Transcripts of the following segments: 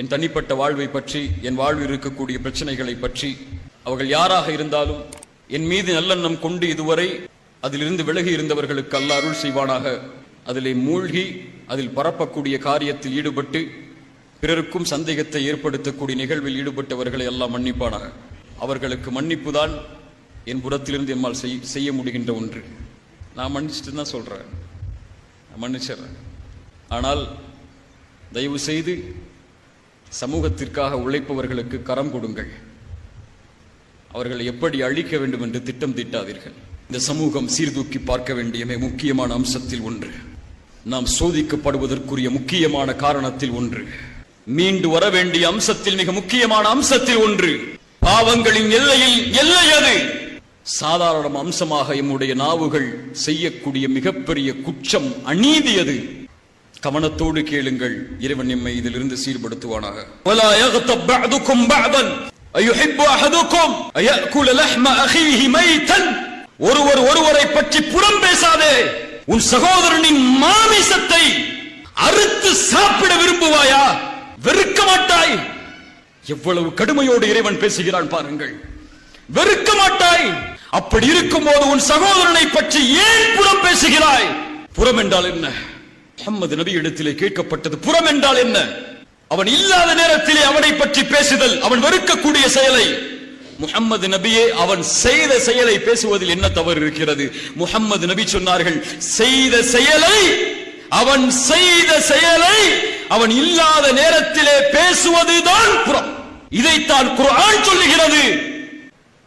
என் தனிப்பட்ட வாழ்வை பற்றி, என் வாழ்வில் இருக்கக்கூடிய பிரச்சனைகளை பற்றி, அவர்கள் யாராக இருந்தாலும் என் மீது நல்லெண்ணம் கொண்டு இதுவரை அதிலிருந்து விலகி இருந்தவர்களுக்கு அல்லாஹ் அருள் செய்வானாக. அதிலே மூழ்கி அதில் பரப்பக்கூடிய காரியத்தில் ஈடுபட்டு பிறருக்கும் சந்தேகத்தை ஏற்படுத்தக்கூடிய நிகழ்வில் ஈடுபட்டவர்களை எல்லாம் மன்னிப்பானாக. அவர்களுக்கு மன்னிப்பு தான் என் புறத்திலிருந்து எம்மால் செய்ய முடிகின்ற ஒன்று. நான் மன்னிச்சுட்டு தான் சொல்றேன், நான் மன்னிச்சிடுறேன். ஆனால் தயவு செய்து சமூகத்திற்காக உழைப்பவர்களுக்கு கரம் கொடுங்கள். அவர்களை எப்படி அழிக்க வேண்டும் என்று திட்டம் தீட்டாதீர்கள். இந்த சமூகம் சீர்தூக்கி பார்க்க வேண்டிய முக்கியமான அம்சத்தில் ஒன்று, நாம் சோதிக்கப்படுவதற்குரிய முக்கியமான காரணத்தில் ஒன்று, மீண்டு வர வேண்டிய அம்சத்தில் மிக முக்கியமான அம்சத்தில் ஒன்று, பாவங்களின் எல்லையில் எல்லை அது. சாதாரண அம்சமாக எம்முடைய நாவுகள் செய்யக்கூடிய மிகப்பெரிய குற்றம், அநீதி அது. கவனத்தோடு கேளுங்கள், இறைவன் நம்மை இதிலிருந்து சீர்படுத்துவானாக. வலா யக்தப் பஅதுகும் பஅதன் அயுஹிப்பு அஹதுகும் அயஅகுல லஹ்ம அஹீஹி மைத்தன். ஒருவரை பற்றி புறம் பேசாதே. உன் சகோதரனின் மாமிசத்தை அறுத்து சாப்பிட விரும்புவாயா? வெறுக்க மாட்டாய்? எவ்வளவு கடுமையோடு இறைவன் பேசுகிறான் பாருங்கள். வெறுக்க மாட்டாய்? அப்படி இருக்கும் போது உன் சகோதரனை பற்றி ஏன் புறம் பேசுகிறாய்? புறம் என்றால் என்ன? முஹம்மது நபி இடத்திலே கேட்கப்பட்டது, புறம் என்றால் என்ன? அவன் இல்லாத நேரத்திலே அவனை பற்றி பேசுதல், அவன் வெறுக்கக்கூடிய செயலை. முஹம்மது நபியே அவன் செய்த செயலை பேசுவதில் என்ன தவறு இருக்கிறது? முஹம்மது நபி சொன்னார்கள், செய்த செயலை, அவன் செய்த செயலை அவன் இல்லாத நேரத்திலே பேசுவதுதான் புறம். இதைத்தான் குர்ஆன் சொல்லுகிறது.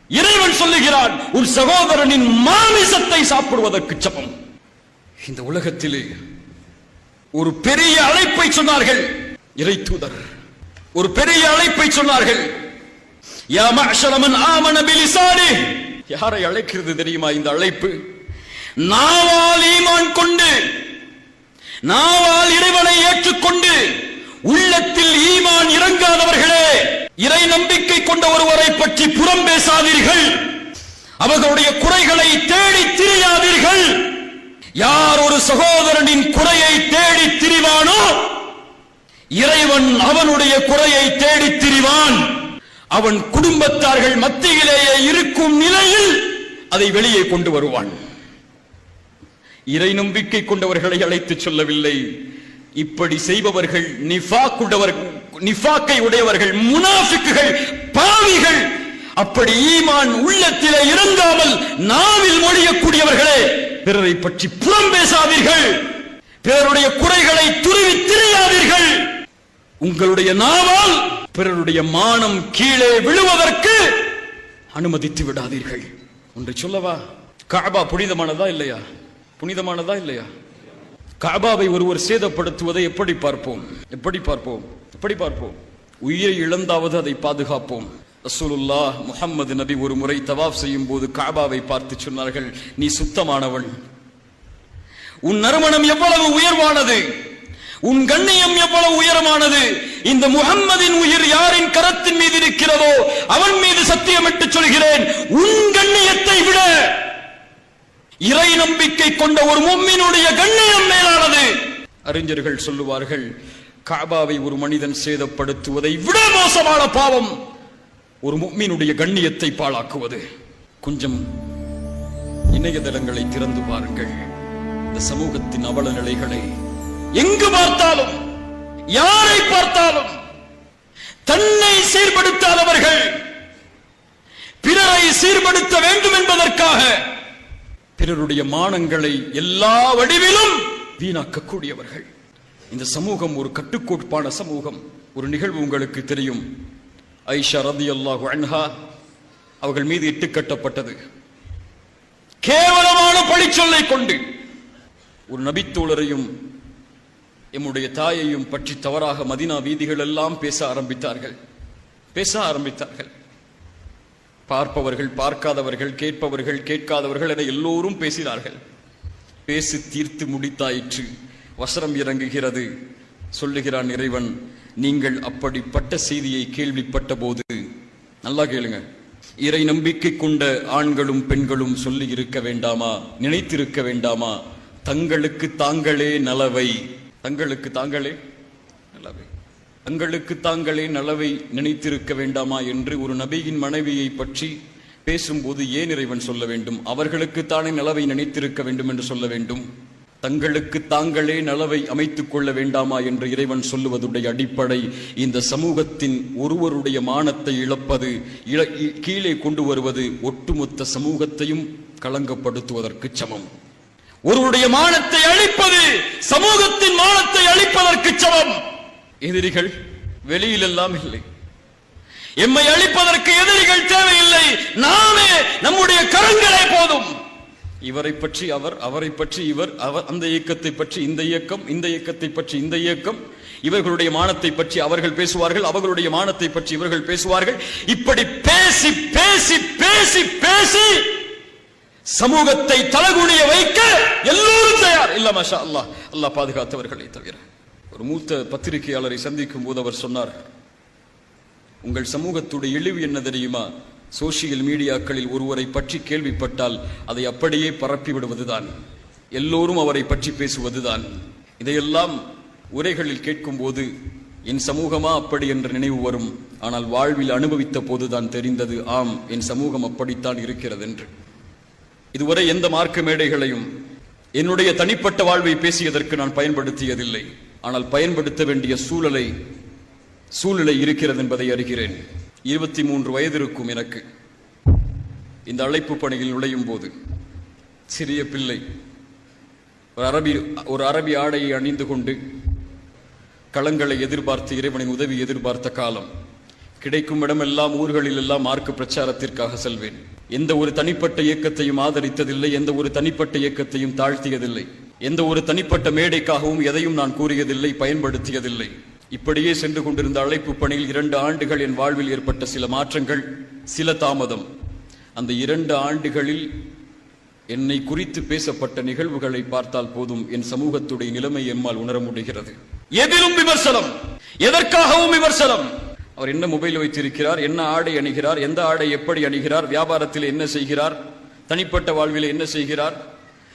இறைவன் சொல்லுகிறான், உன் சகோதரனின் மாமிசத்தை சாப்பிடுவதற்கு சமம். இந்த உலகத்திலே ஒரு பெரிய அழைப்பை சொன்னார்கள் இறை தூதர், ஒரு பெரிய அழைப்பை சொன்னார்கள். யா மஅஷர மன் ஆமன பிலிசானி. யாரை அழைக்கிறது தெரியுமா இந்த அழைப்பு? நாவால் ஈமான் கொண்டு, நாவால் இறைவனை ஏற்றுக்கொண்டு உள்ளத்தில் ஈமான் இறங்காதவர்களே, இறை நம்பிக்கை கொண்ட ஒருவரை பற்றி புறம் பேசாதீர்கள். அவர்களுடைய குறைகளை தேடி திரியாதீர்கள். யார் ஒரு சகோதரனின் குறையை தேடி திரிவானோ இறைவன் அவனுடைய குறையை தேடி திரிவான். அவன் குடும்பத்தார்கள் மத்தியிலேயே இருக்கும் நிலையில் அதை வெளியே கொண்டு வருவான். இறை நம்பிக்கை கொண்டவர்களை அழைத்து சொல்லவில்லை. இப்படி செய்பவர்கள் நிஃபாக்கை உடையவர்கள், முனாஃபிக்குகள், பாவிகள். அப்படி ஈமான் உள்ளத்திலே இறங்காமல் நாவில் மொழியக்கூடியவர்களே, பிறரை பற்றி புறம் பேசாதீர்கள். பிறருடைய குறைகளை துருவி திரியாதீர்கள். உங்களுடைய நாவால் பிறருடைய மானம் கீழே விழுவதற்கு அனுமதித்து விடாதீர்கள். ஒன்றை சொல்லவா? கஅபா புனிதமானதா இல்லையா? புனிதமானதா இல்லையா? கஅபாவை ஒருவர் சேதப்படுத்துவதை எப்படி பார்ப்போம்? எப்படி பார்ப்போம்? எப்படி பார்ப்போம்? உயிரை இழந்தாவது அதை பாதுகாப்போம். ரசூலுல்லாஹ் முஹம்மது நபி ஒரு முறை தவாஃப் செய்யும் போது கஅபாவை பார்த்து சொன்னார்கள், நீ சுத்தமானவன், உன் நறுமணம் எவ்வளவு உயர்வானது, உன் கண்ணியம் எவ்வளவு உயரமானது. இந்த முஹம்மதின் உயிர் யாரின் கரத்தின் மீது இருக்கிறதோ அவன் மீது சத்தியமிட்டு சொல்கிறேன், உன் கண்ணியத்தை விட இறை நம்பிக்கை கொண்ட ஒரு முஃமினுடைய கண்ணியம் மேலானது. அறிஞர்கள் சொல்லுவார்கள், கஅபாவை ஒரு மனிதன் சேதப்படுத்துவதை விட மோசமான பாவம் ஒரு முஃமினுடைய கண்ணியத்தை பாழாக்குவது. கொஞ்சம் இணையதளங்களை திறந்து பாருங்கள். இந்த சமூகத்தின் அவல நிலைகளை எங்கு பார்த்தாலும், யாரை பார்த்தாலும் தன்னை சீர்படுத்தாதவர்கள், பிறரை சீர்படுத்த வேண்டும் என்பதற்காக பிறருடைய மானங்களை எல்லா வடிவிலும் வீணாக்கக்கூடியவர்கள். இந்த சமூகம் ஒரு கட்டுக்கோப்பான சமூகம். ஒரு நிகழ்வு உங்களுக்கு தெரியும். ஆயிஷா ரலியல்லாஹு அன்ஹா அவர்கள் மீது இட்டுக்கட்டப்பட்டது. கேவலமான பழிச்சொல்லை கொண்டு ஒரு நபித்தோழரையும் எம்முடைய தாயையும் பற்றி தவறாக மதீனா வீதிகள் எல்லாம் பேச ஆரம்பித்தார்கள். பார்ப்பவர்கள், பார்க்காதவர்கள், கேட்பவர்கள், கேட்காதவர்கள் என எல்லோரும் பேசினார்கள். பேசி தீர்த்து முடித்தாயிற்று. வசனம் இறங்குகிறது. சொல்லுகிறான் இறைவன், நீங்கள் அப்படிப்பட்ட செய்தியை கேள்விப்பட்ட போது, நல்லா கேளுங்க, இறை நம்பிக்கை கொண்ட ஆண்களும் பெண்களும் சொல்லி இருக்க வேண்டாமா, நினைத்திருக்க வேண்டாமா, தங்களுக்கு தாங்களே நலவை, தங்களுக்கு தாங்களே நலவை. தங்களுக்கு தாங்களே நலவை நினைத்திருக்க வேண்டாமா என்று ஒரு நபியின் மனைவியை பற்றி பேசும்போது ஏன் இறைவன் சொல்ல வேண்டும்? அவர்களுக்கு தானே நலவை நினைத்திருக்க வேண்டும் என்று சொல்ல வேண்டும். தங்களுக்கு தாங்களே நலவை அமைத்துக் கொள்ள வேண்டாமா என்று இறைவன் சொல்லுவதுடைய அடிப்படை இந்த சமூகத்தின் ஒருவருடைய மானத்தை இழப்பது, கீழே கொண்டு வருவது ஒட்டுமொத்த சமூகத்தையும் களங்கப்படுத்துவதற்கு சமம். ஒருவருடைய மானத்தை அழிப்பது சமூகத்தின் மானத்தை அழிப்பதற்கு சமம். எதிரிகள் வெளியில் எல்லாம் இல்லை. எம்மை அழிப்பதற்கு எதிரிகள் தேவையில்லை. நாமே நம்முடைய கரங்களே போதும். இவரை பற்றி அவர், அவரை பற்றி இவர், அந்த இயக்கத்தை பற்றி இந்த இயக்கம், இந்த இயக்கத்தை பற்றி இந்த இயக்கம், இவர்களுடைய மானத்தை பற்றி அவர்கள் பேசுவார்கள், அவர்களுடைய மானத்தை பற்றி இவர்கள் பேசுவார்கள். இப்படி பேசி பேசி பேசி பேசி சமூகத்தை தலகுனிய வைக்க எல்லோரும் தயார். இல்ல மாஷா அல்லாஹ், அல்லாஹ் பாதுகாத்தவர்களை தவிர. ஒரு மூத்த பத்திரிகையாளரை சந்திக்கும் போது அவர் சொன்னார், உங்கள் சமூகத்துடைய இழிவு என்ன தெரியுமா? சோசியல் மீடியாக்களில் ஒருவரை பற்றி கேள்விப்பட்டால் அதை அப்படியே பரப்பி விடுவதுதான், எல்லோரும் அவரை பற்றி பேசுவதுதான். இதையெல்லாம் உரைகளில் கேட்கும் போது என் சமூகமா அப்படி என்ற நினைவு வரும். ஆனால் வாழ்வில் அனுபவித்த போதுதான் தெரிந்தது, ஆம், என் சமூகம் அப்படித்தான் இருக்கிறது என்று. இதுவரை எந்த மார்க்க மேடைகளையும் என்னுடைய தனிப்பட்ட வாழ்வை பேசியதற்கு நான் பயன்படுத்தியதில்லை. ஆனால் பயன்படுத்த வேண்டிய சூழ்நிலை இருக்கிறது என்பதை அறிகிறேன். 23 வயது இருக்கும் எனக்கு. இந்த அழைப்பு பணியில் நுழையும் போது சிறிய பிள்ளை ஒரு அரபி ஆடையை அணிந்து கொண்டு களங்களை எதிர்பார்த்து, இறைவனின் உதவி எதிர்பார்த்த காலம். கிடைக்கும் இடமெல்லாம், ஊர்களில் எல்லாம் மார்க்க பிரச்சாரத்திற்காக செல்வேன். எந்த ஒரு தனிப்பட்ட இயக்கத்தையும் ஆதரித்ததில்லை, எந்த ஒரு தனிப்பட்ட இயக்கத்தையும் தாழ்த்தியதில்லை, எந்த ஒரு தனிப்பட்ட மேடைக்காகவும் எதையும் நான் கூறியதில்லை, பயன்படுத்தியதில்லை. இப்படியே சென்று கொண்டிருந்த அழைப்பு பணியில் 2 ஆண்டுகள் என் வாழ்வில் ஏற்பட்ட சில மாற்றங்கள், சில தாமதம். அந்த 2 ஆண்டுகளில் என்னை குறித்து பேசப்பட்ட நிகழ்வுகளை பார்த்தால் போதும் என் சமூகத்துடைய நிலைமை எம்மால் உணர முடிகிறது. எதிலும் விமர்சனம், எதற்காகவும் விமர்சனம். அவர் என்ன மொபைல் வைத்திருக்கிறார், என்ன ஆடை அணிகிறார், எந்த ஆடை எப்படி அணிகிறார், வியாபாரத்தில் என்ன செய்கிறார், தனிப்பட்ட வாழ்வில் என்ன செய்கிறார்,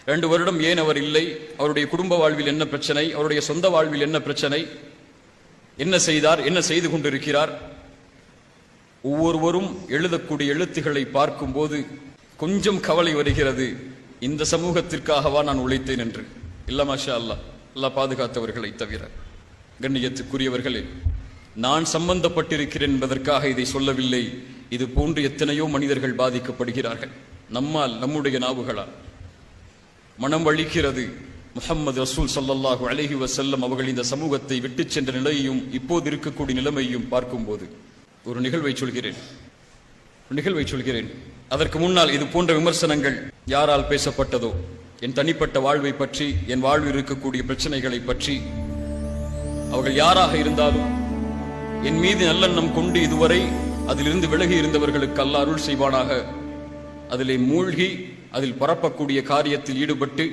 2 வருடம் ஏன் அவர் இல்லை, அவருடைய குடும்ப வாழ்வில் என்ன பிரச்சனை, அவருடைய சொந்த வாழ்வில் என்ன பிரச்சனை, என்ன செய்தார், என்ன செய்து கொண்டிருக்கிறார். ஒவ்வொருவரும் எழுதக்கூடிய எழுத்துக்களை பார்க்கும் போது கொஞ்சம் கவலை வருகிறது. இந்த சமூகத்திற்காகவா நான் உழைத்தேன் என்று. இல்ல மாஷா அல்லாஹ், அல்லாஹ் பாதுகாத்தவர்களை தவிர. கண்ணியத்துக்குரியவர்களே, நான் சம்பந்தப்பட்டிருக்கிறேன் என்பதற்காக இதை சொல்லவில்லை. இது போன்று எத்தனையோ மனிதர்கள் பாதிக்கப்படுகிறார்கள். நம்மால், நம்முடைய நாவுகளால். மனம் வலிக்கிறது. முஹம்மது ரசூல் ஸல்லல்லாஹு அலைஹி வஸல்லம் அவர்கள் இந்த சமூகத்தை விட்டு சென்ற நிலையையும் இப்போது இருக்கக்கூடிய நிலைமையும் பார்க்கும்போது ஒரு நிகழ்வை சொல்கிறேன். அதற்கு முன்னால் இது போன்ற விமர்சனங்கள் யாரால் பேசப்பட்டதோ, என் தனிப்பட்ட வாழ்வை பற்றி, என் வாழ்வில் இருக்கக்கூடிய பிரச்சனைகளை பற்றி, அவர்கள் யாராக இருந்தாலும் என் மீது நல்லெண்ணம் கொண்டு இதுவரை அதிலிருந்து விலகி இருந்தவர்களுக்கு அல்லாஹ் அருள் செய்வானாக. அதிலே மூழ்கி அதில் பரப்பக்கூடிய காரியத்தில் ஈடுபட்டு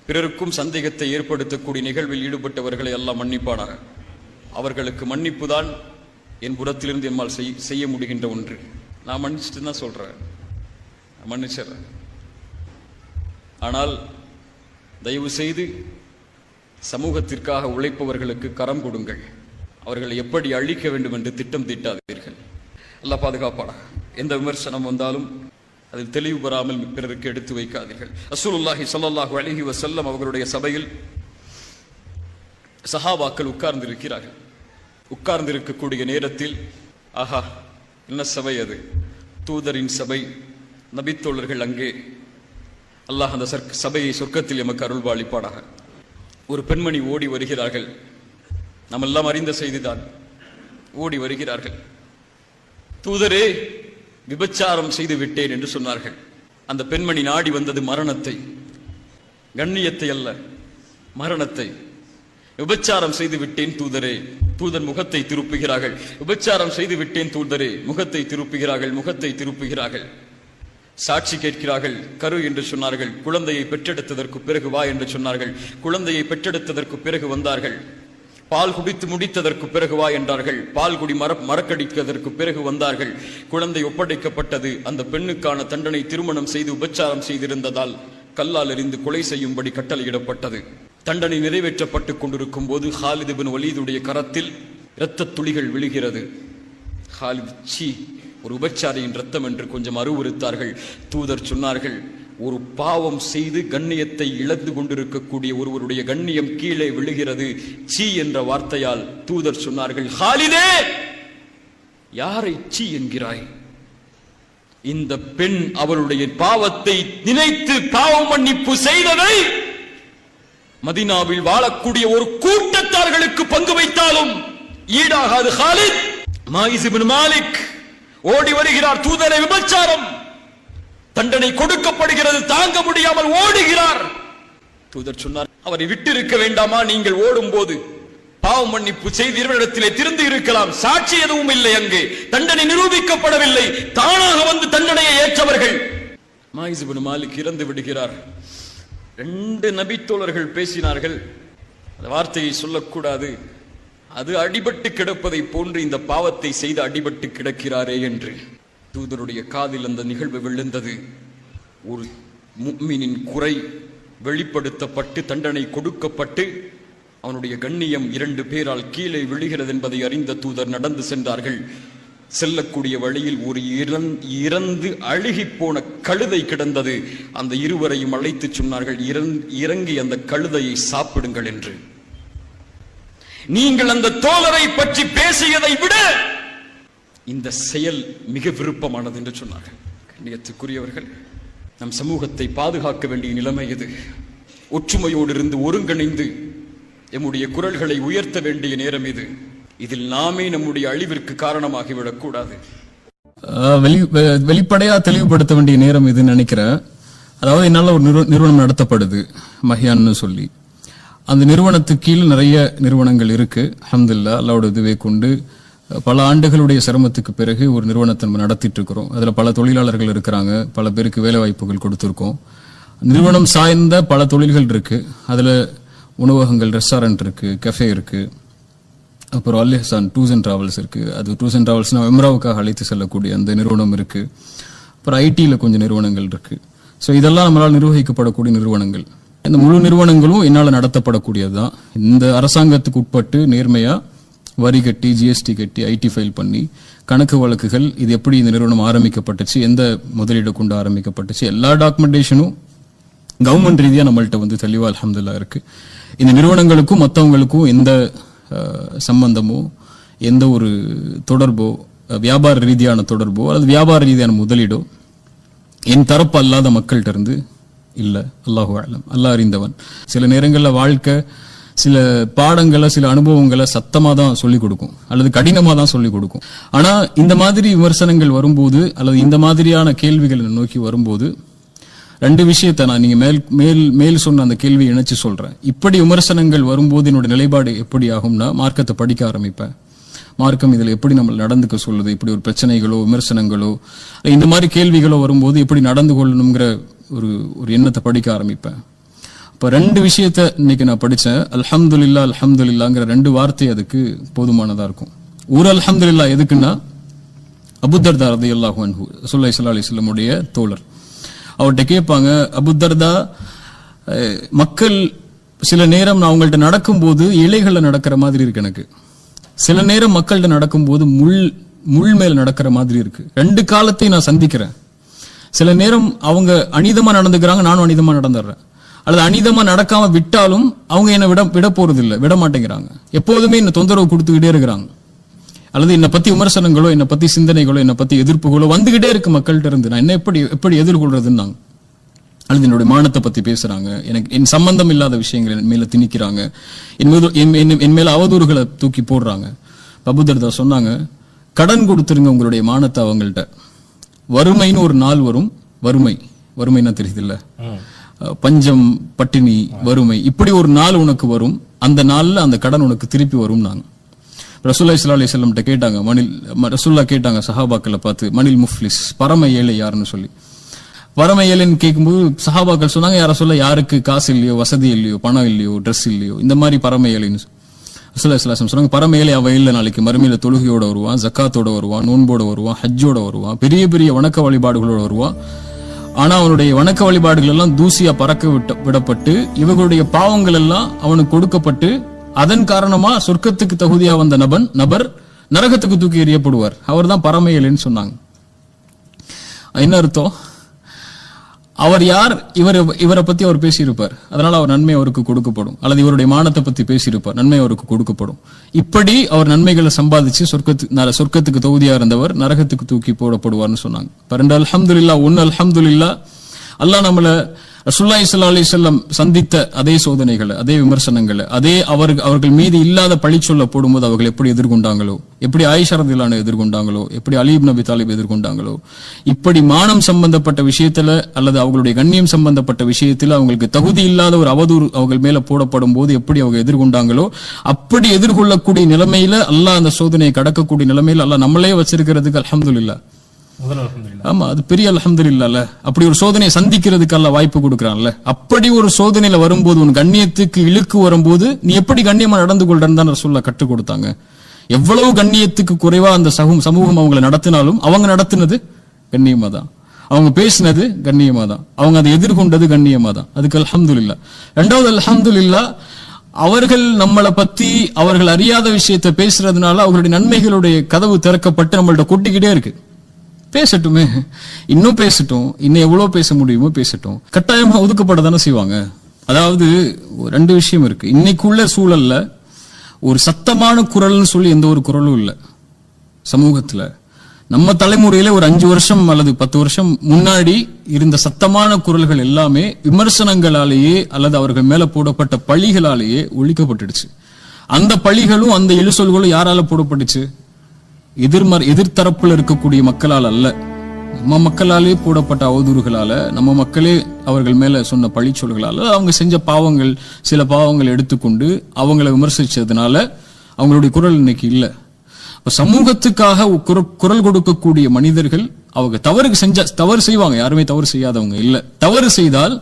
பிறருக்கும் சந்தேகத்தை ஏற்படுத்தக்கூடிய நிகழ்வில் ஈடுபட்டவர்களை எல்லாம் மன்னிப்பானாக. அவர்களுக்கு மன்னிப்பு தான் என் புறத்திலிருந்து எம்மால் செய்ய முடிகின்ற ஒன்று. நான் மன்னிச்சுட்டு தான் சொல்றேன், மன்னிச்சிடறேன். ஆனால் தயவு செய்து சமூகத்திற்காக உழைப்பவர்களுக்கு கரம் கொடுங்கள். அவர்களை எப்படி அழிக்க வேண்டும் என்று திட்டம் தீட்டாதீர்கள். அல்லாஹ் பாதுகாப்பானா. எந்த விமர்சனம் வந்தாலும் அதில் தெளிவு பெறாமல் பிறருக்கு எடுத்து வைக்காதீர்கள். ரசூலுல்லாஹி ஸல்லல்லாஹு அலைஹி வஸல்லம் அவர்களுடைய சபையில் சஹாபாக்கள் உட்கார்ந்திருக்கிறார்கள். உட்கார்ந்திருக்கக்கூடிய நேரத்தில், ஆஹா, என்ன சபை அது, தூதரின் சபை, நபித்தோழர்கள் அங்கே. அல்லாஹ் அந்த சபையை சொர்க்கத்தில் எமக்கு அருள்வாளிப்பானாக. ஒரு பெண்மணி ஓடி வருகிறார்கள். நாம் எல்லாம் அறிந்த செய்திதான். ஓடி வருகிறார்கள். தூதரே, விபச்சாரம் செய்து விட்டேன் என்று சொன்னார்கள். அந்த பெண்மணி நாடி வந்தது மரணத்தை, கண்ணியத்தை அல்ல, மரணத்தை. விபச்சாரம் செய்து விட்டேன் தூதரே. தூதர் முகத்தை திருப்புகிறார்கள். விபச்சாரம் செய்து விட்டேன் தூதரே. முகத்தை திருப்புகிறார்கள். சாட்சி கேட்கிறார்கள். கரு என்று சொன்னார்கள். குழந்தையை பெற்றெடுத்ததற்கு பிறகு வா என்று சொன்னார்கள். குழந்தையை பெற்றெடுத்ததற்கு பிறகு வந்தார்கள். பால் குடித்து முடித்ததற்கு பிறகு வா என்றார்கள். பால் குடி மறக்கடித்ததற்கு பிறகு வந்தார்கள். குழந்தை ஒப்படைக்கப்பட்டது. அந்த பெண்ணுக்கான தண்டனை திருமணம் செய்து உபச்சாரம் செய்திருந்ததால் கல்லால் எறிந்து கொலை செய்யும்படி கட்டளையிடப்பட்டது. தண்டனை நிறைவேற்றப்பட்டுக் கொண்டிருக்கும் போது ஹாலித் இப்னு வலீதுடைய கரத்தில் இரத்த துளிகள் விழுகிறது. ஹாலித் சீ, ஒரு உபச்சாரியின் ரத்தம் என்று கொஞ்சம் அருவருத்தார்கள். தூதர் சொன்னார்கள், ஒரு பாவம் செய்து கண்ணியத்தை இழந்து கொண்டிருக்கக்கூடிய ஒருவருடைய கண்ணியம் கீழே விழுகிறது சீ என்ற வார்த்தையால். தூதர் சொன்னார்கள், ஹாலிதே, யாரை சீ என்கிறாய்? இந்த பெண் அவளுடைய பாவத்தை நினைத்து பாவ மன்னிப்பு செய்ததை மதீனாவில் வாழக்கூடிய ஒரு கூட்டத்தார்களுக்கு பங்கு வைத்தாலும் ஈடாகாது. ஹாலித் மாயிஸ் இப்னு மாலிக் ஓடி வருகிறார். தூதரை விபச்சாரம் தண்டனை கொடுக்கப்படுகிறது, தாங்க முடியாமல் ஓடுகிறார். தூதர் சொன்னார், அவரை விட்டு இருக்க வேண்டாமா? நீங்கள் ஓடும் போது பாவ மன்னிப்பு செய்து இவரிடத்திலே திருந்து இருக்கலாம். சாட்சி எதுவும் இல்லை, அங்கே தண்டனை நிரூபிக்கப்படவில்லை. தானாக வந்து தண்டனையை ஏற்றவர்கள். மாயிஸ் இப்னு மாலிக் இறந்து விடுகிறார். 2 நபித்தோழர்கள் பேசினார்கள், அந்த வார்த்தையை சொல்லக்கூடாது, அது அடிபட்டு கிடப்பதை போன்று இந்த பாவத்தை செய்து அடிபட்டு கிடக்கிறாரே என்று. தூதருடைய காதில் அந்த நிகழ்வு விழுந்தது. ஒரு முஃமினின் குறை வெளிப்படுத்தப்பட்டு தண்டனை கொடுக்கப்பட்டு அவனுடைய கண்ணியம் 2 பேரால் கீழே விழுகிறது என்பதை அறிந்த தூதர் நடந்து சென்றார்கள். செல்லக்கூடிய வழியில் ஒரு இறந்து அழுகி போன கழுதை கிடந்தது. அந்த இருவரையும் அழைத்து சொன்னார்கள், இறங்கி அந்த கழுதையை சாப்பிடுங்கள் என்று. நீங்கள் அந்த தோழரை பற்றி பேசியதை விட இந்த செயல் மிக விருப்பமானது என்று சொன்னார்கள். கண்ணியத்துக்குரியவர்கள், நம் சமூகத்தை பாதுகாக்க வேண்டிய நிலைமை இது. ஒற்றுமையோடு இருந்து ஒருங்கிணைந்து நம்முடைய குரல்களை உயர்த்த வேண்டிய நேரம் இது. இதில் நாமே நம்முடைய அழிவிற்கு காரணமாகிவிடக் கூடாது. வெளிப்படையா தெளிவுபடுத்த வேண்டிய நேரம் இதுன்னு நினைக்கிறேன். அதாவது என்னால ஒரு நிறுவனம் நடத்தப்படுது மஹியான்னு சொல்லி. அந்த நிறுவனத்துக்கு கீழ் நிறைய நிறுவனங்கள் இருக்கு. அல்ஹம்துலில்லாஹ், அல்லாஹ்வுடைய உதவியை கொண்டு பல ஆண்டுகளுடைய சிரமத்துக்கு பிறகு ஒரு நிறுவனத்தை நம்ம நடத்திட்டு இருக்கிறோம். அதுல பல தொழிலாளர்கள் இருக்கிறாங்க, பல பேருக்கு வேலை வாய்ப்புகள் கொடுத்திருக்கோம். நிறுவனம் சார்ந்த பல தொழில்கள் இருக்கு. அதுல உணவகங்கள், ரெஸ்டாரண்ட் இருக்கு, கஃபே இருக்கு, அப்புறம் அல் இஹ்சான் டூர்ஸ் அண்ட் டிராவல்ஸ் இருக்கு. அது டூர்ஸ் அண்ட் டிராவல்ஸ்னா உம்ராவுக்காக அழைத்து செல்லக்கூடிய அந்த நிறுவனம் இருக்கு. அப்புறம் ஐடியில் கொஞ்சம் நிறுவனங்கள் இருக்கு. ஸோ இதெல்லாம் நம்மளால் நிர்வகிக்கப்படக்கூடிய நிறுவனங்கள். இந்த முழு நிறுவனங்களும் என்னால் நடத்தப்படக்கூடியதுதான். இந்த அரசாங்கத்துக்கு உட்பட்டு நேர்மையா வரி கட்டி, ஜிஎஸ்டி கட்டி, ஐடி ஃபைல் பண்ணி, கணக்கு வழக்குகள், இது எப்படி இந்த நிறுவனம் ஆரம்பிக்கப்பட்டுச்சு, எந்த முதலீடு கொண்டு ஆரம்பிக்கப்பட்டுச்சு, எல்லா டாக்குமெண்டேஷனும் கவர்மெண்ட் ரீதியா நம்மள்ட்ட வந்து தெளிவா அல்ஹம்துலில்லாஹ் இருக்கு. இந்த நிறுவனங்களுக்கும் மற்றவங்களுக்கும் எந்த சம்பந்தமோ, எந்த ஒரு தொடர்போ, வியாபார ரீதியான தொடர்போ அல்லது வியாபார ரீதியான முதலீடோ என் தரப்பு அல்லாத மக்கள்கிட்ட இருந்து இல்ல. அல்லாஹு அலம், அல்லாஹ் அறிந்தவன். சில நேரங்களில் வாழ்க்கை சில பாடங்களை, சில அனுபவங்களை சத்தமா தான் சொல்லிக் கொடுக்கும் அல்லது கடினமா தான் சொல்லிக் கொடுக்கும். ஆனா இந்த மாதிரி விமர்சனங்கள் வரும்போது அல்லது இந்த மாதிரியான கேள்விகளை நோக்கி வரும்போது 2 விஷயத்தை நான் நீங்க மேல் சொன்ன அந்த கேள்வியை இணைச்சு சொல்றேன். இப்படி விமர்சனங்கள் வரும்போது என்னோட நிலைப்பாடு எப்படி ஆகும்னா, மார்க்கத்தை படிக்க ஆரம்பிப்பேன். மார்க்கம் இதுல எப்படி நம்ம நடந்துக்க சொல்லுது, இப்படி ஒரு பிரச்சனைகளோ விமர்சனங்களோ இந்த மாதிரி கேள்விகளோ வரும்போது எப்படி நடந்து கொள்ளணுங்கிற ஒரு எண்ணத்தை படிக்க ஆரம்பிப்பேன். இப்ப 2 விஷயத்த இன்னைக்கு நான் படிச்சேன். அல்ஹம்துலில்லாஹ், அல்ஹம்துலில்லாஹ்ங்கிற 2 வார்த்தை அதுக்கு போதுமானதா இருக்கும். ஒரு அல்ஹம்துலில்லாஹ் எதுக்குன்னா, அபூதர்தா ரலியல்லாஹு அன்ஹு ரசூலுல்லாஹி ஸல்லல்லாஹு அலைஹி வஸல்லம் உடைய தோழர், அவர்கிட்ட கேட்பாங்க, அபூதர்தா, மக்கள் சில நேரம் நான் அவங்கள்ட்ட நடக்கும்போது இலைகள்ல நடக்கிற மாதிரி இருக்கு எனக்கு, சில நேரம் மக்கள்கிட்ட நடக்கும்போது முள் மேல நடக்கிற மாதிரி இருக்கு. 2 காலத்தையும் நான் சந்திக்கிறேன். சில நேரம் அவங்க அநீதமா நடந்துக்கிறாங்க, நானும் அநீதமா நடந்துடுறேன். அல்லது அநீதமா நடக்காம விட்டாலும் அவங்க என்ன விட போறது இல்லை, விட மாட்டேங்கிறாங்க. எப்போதுமே என்ன தொந்தரவு கொடுத்துக்கிட்டே இருக்கிறாங்க. அல்லது என்னை பத்தி விமர்சனங்களோ, என்னை பத்தி சிந்தனைகளோ, என்னை பத்தி எதிர்ப்புகளோ வந்துகிட்டே இருக்கு மக்கள்கிட்ட இருந்து. நான் என்ன எப்படி எதிர்கொள்றதுன்னாங்க. அல்லது என்னுடைய மானத்தை பத்தி பேசுறாங்க, எனக்கு என் சம்பந்தம் இல்லாத விஷயங்கள் என் மேல திணிக்கிறாங்க, என் மேல அவதூறுகளை தூக்கி போடுறாங்க. அபூதர்தா சொன்னாங்க, கடன் கொடுத்துருங்க உங்களுடைய மானத்தை அவங்கள்ட்ட. வறுமைன்னு ஒரு நாள் வரும். வறுமைன்னா தெரியுது இல்ல, பஞ்சம், பட்டினி, வறுமை, இப்படி ஒரு நாள் உனக்கு வரும். அந்த நாள்ல அந்த கடன் உனக்கு திருப்பி வரும். நாங்க ரசூலுல்லாஹி ஸல்லல்லாஹு அலைஹி வஸல்லம் கேட்டாங்க, ரசூலுல்லாஹ் கேட்டாங்க சஹாபாக்களை பார்த்து, மணில் முஃப்லிஸ், பரம ஏழை யாருன்னு சொல்லி. பரம ஏழைன்னு கேட்கும்போது சஹாபாக்கள் சொன்னாங்க, யார சொல்ல, யாருக்கு காசு இல்லையோ, வசதி இல்லையோ, பணம் இல்லையோ, ட்ரெஸ் இல்லையோ, இந்த மாதிரி பரம ஏழைன்னு ரசூலுல்லாஹி ஸல்லல்லாஹு அலைஹி வஸல்லம் சொன்னாங்க. பரம ஏழை அவ இல்ல, நாளைக்கு மறுமையில தொழுகையோட வருவான், ஜக்காத்தோட வருவான், நோன்போட வருவான், ஹஜ்ஜோட வருவான், பெரிய பெரிய வணக்க வழிபாடுகளோட வருவான். ஆனா அவனுடைய வணக்க வழிபாடுகள் எல்லாம் தூசியா பறக்க விடப்பட்டு, இவர்களுடைய பாவங்கள் எல்லாம் அவனுக்கு கொடுக்கப்பட்டு அதன் காரணமா சொர்க்கத்துக்கு தகுதியா வந்த நபர் நரகத்துக்கு தூக்கி எறியப்படுவார். அவர் தான் பரம சொன்னாங்க. என்ன அர்த்தம்? அவர் யார்? இவரை பத்தி அவர் பேசியிருப்பார், அதனால அவர் நன்மை அவருக்கு கொடுக்கப்படும். அல்லது இவருடைய மானத்தை பத்தி பேசியிருப்பார், நன்மை அவருக்கு கொடுக்கப்படும். இப்படி அவர் நன்மைகளை சம்பாதிச்சு சொர்க்கத்துக்கு தகுதியா இருந்தவர் நரகத்துக்கு தூக்கி போடப்படுவார்னு சொன்னாங்க. பரண்டு அல்ஹம்துலில்லாஹ். ஒன்னு அல்ஹம்துலில்லாஹ், அல்லாஹ் நம்மள ரசூலுல்லாஹி ஸல்லல்லாஹு அலைஹி வஸல்லம் சந்தித்த அதே சோதனைகளை, அதே விமர்சனங்களை, அதே அவர்கள் மீது இல்லாத பழி சொல்ல போடும்போது அவர்கள் எப்படி எதிர்கொண்டாங்களோ, எப்படி ஆயிஷா ரலியல்லாஹு அன்ஹா எதிர்கொண்டாங்களோ, எப்படி அலி இப்னு அபி தாலிப் எதிர்கொண்டாங்களோ, இப்படி மானம் சம்பந்தப்பட்ட விஷயத்துல அல்லது அவங்களுடைய கண்ணியம் சம்பந்தப்பட்ட விஷயத்துல அவங்களுக்கு தகுதி இல்லாத ஒரு அவதூறு அவர்கள் மேல போடப்படும் போது எப்படி அவங்க எதிர்கொண்டாங்களோ, அப்படி எதிர்கொள்ளக்கூடிய நிலைமையில அல்லாஹ் அந்த சோதனையை கடக்கக்கூடிய நிலைமையில அல்லாஹ் நம்மளே வச்சிருக்கிறதுக்கு அல்ஹம்துலில்லாஹ். ஆமா, அது பெரிய அல்ஹம்துலில்லாஹ்ல. அப்படி ஒரு சோதனையை சந்திக்கிறதுக்கு அல்லாஹ் வாய்ப்பு கொடுக்கறான்ல. அப்படி ஒரு சோதனையில வரும்போது உன் கண்ணியத்துக்கு இழுக்கு வரும்போது நீ எப்படி கண்ணியமா நடந்து கொள்றன்னு தான் ரசூலுல்லாஹ் கற்றுக் கொடுத்தாங்க. எவ்வளவு கண்ணியத்துக்கு குறைவா அந்த சமூகம் அவங்களை நடத்தினாலும் அவங்க நடத்தினது கண்ணியமா தான், அவங்க பேசினது கண்ணியமா தான், அவங்க அதை எதிர்கொண்டது கண்ணியமா தான். அதுக்கு அல்ஹம்துலில்லாஹ். இரண்டாவது அல்ஹம்துலில்லாஹ், அவர்கள் நம்மளை பத்தி அவர்கள் அறியாத விஷயத்தை பேசுறதுனால அவர்களுடைய நன்மைகளுடைய கதவு திறக்கப்பட்டு நம்மள்ட்ட கொட்டிக்கிட்டே இருக்கு. பேசட்டுமே, இன்னும் பேசட்டும், இன்னும் எவ்வளவு பேச முடியுமோ பேசட்டும். கட்டாயமா ஒதுக்கப்பட தானே செய்வாங்க. அதாவது ரெண்டு விஷயம் இருக்கு. இன்னைக்குள்ள சூழல்ல ஒரு சத்தமான குரல்னு சொல்லி எந்த ஒரு குரலும் இல்லை சமூகத்துல. நம்ம தலைமுறையில ஒரு 5 வருஷம் அல்லது 10 வருஷம் முன்னாடி இருந்த சத்தமான குரல்கள் எல்லாமே விமர்சனங்களாலேயே அல்லது அவர்கள் மேல போடப்பட்ட பழிகளாலேயே ஒழிக்கப்பட்டுடுச்சு. அந்த பழிகளும் அந்த இழுசொல்களும் யாரால போடப்பட்டுச்சு? எதிர்த்தரப்புல இருக்கக்கூடிய மக்களால் அல்ல, நம்ம மக்களாலே போடப்பட்ட அவதூறுகளால, நம்ம மக்களே அவர்கள் மேல சொன்ன பழிச்சொல்களால, அவங்க செஞ்ச பாவங்கள், சில பாவங்கள் எடுத்துக்கொண்டு அவங்களை விமர்சிச்சதுனால அவங்களுடைய குரல் இன்னைக்கு இல்ல. சமூகத்துக்காக குரல் கொடுக்கக்கூடிய மனிதர்கள் அவங்க தவறு செய்வாங்க, யாருமே தவறு செய்யாதவங்க இல்ல. தவறு செய்தால்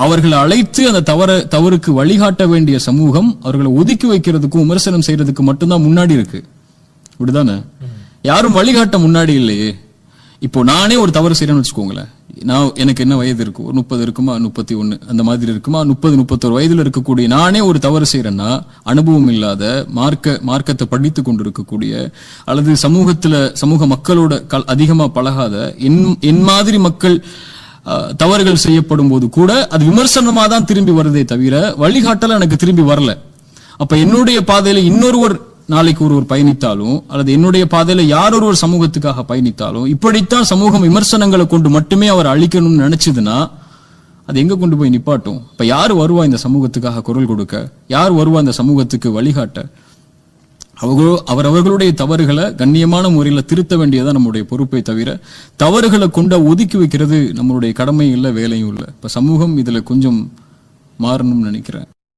அவர்களை அழைத்து அந்த தவறுக்கு வழிகாட்ட வேண்டிய சமூகம் அவர்களை ஒதுக்கி வைக்கிறதுக்கும் விமர்சனம் செய்யறதுக்கு மட்டும்தான் முன்னாடி இருக்கு. இப்படிதானே? யாரும் வழிகாட்ட முன்னாடி இல்லையே. இப்போ நானே ஒரு தவறு செய்யறேன்னு வச்சுக்கோங்களேன், எனக்கு என்ன வயது இருக்கும், 30 இருக்குமா, 31 அந்த மாதிரி இருக்குமா, 30-31 வயதுல இருக்கக்கூடிய நானே ஒரு தவறு செய்யறேன்னா, அனுபவம் இல்லாத மார்க்கத்தை படித்து கொண்டு இருக்கக்கூடிய அல்லது சமூக மக்களோட அதிகமா பழகாத என் மாதிரி மக்கள் தவறுகள் செய்யப்படும் போது கூட அது விமர்சனமா தான் திரும்பி வருதே தவிர வழிகாட்டல எனக்கு திரும்பி வரல. அப்ப என்னுடைய பாதையில இன்னொருவர் நாளைக்கு ஒருவர் பயணித்தாலும் அல்லது என்னுடைய பாதையில யார் ஒருவர் சமூகத்துக்காக பயணித்தாலும் இப்படித்தான் சமூகம் விமர்சனங்களை கொண்டு மட்டுமே அவர் அழிக்கணும்னு நினைச்சதுன்னா அது எங்க கொண்டு போய் நிப்பாட்டும்? இப்ப யாரு வருவா இந்த சமூகத்துக்காக குரல் கொடுக்க? யார் வருவா இந்த சமூகத்துக்கு வழிகாட்ட? அவர்களுடைய தவறுகளை கண்ணியமான முறையில் திருத்த வேண்டியதான் நம்முடைய பொறுப்பை தவிர தவறுகளை கொண்டு ஒதுக்கி வைக்கிறது நம்மளுடைய கடமை இல்லை, வேலையும் இல்லை. இப்ப சமூகம் இதுல கொஞ்சம் மாறணும்னு நினைக்கிறேன்.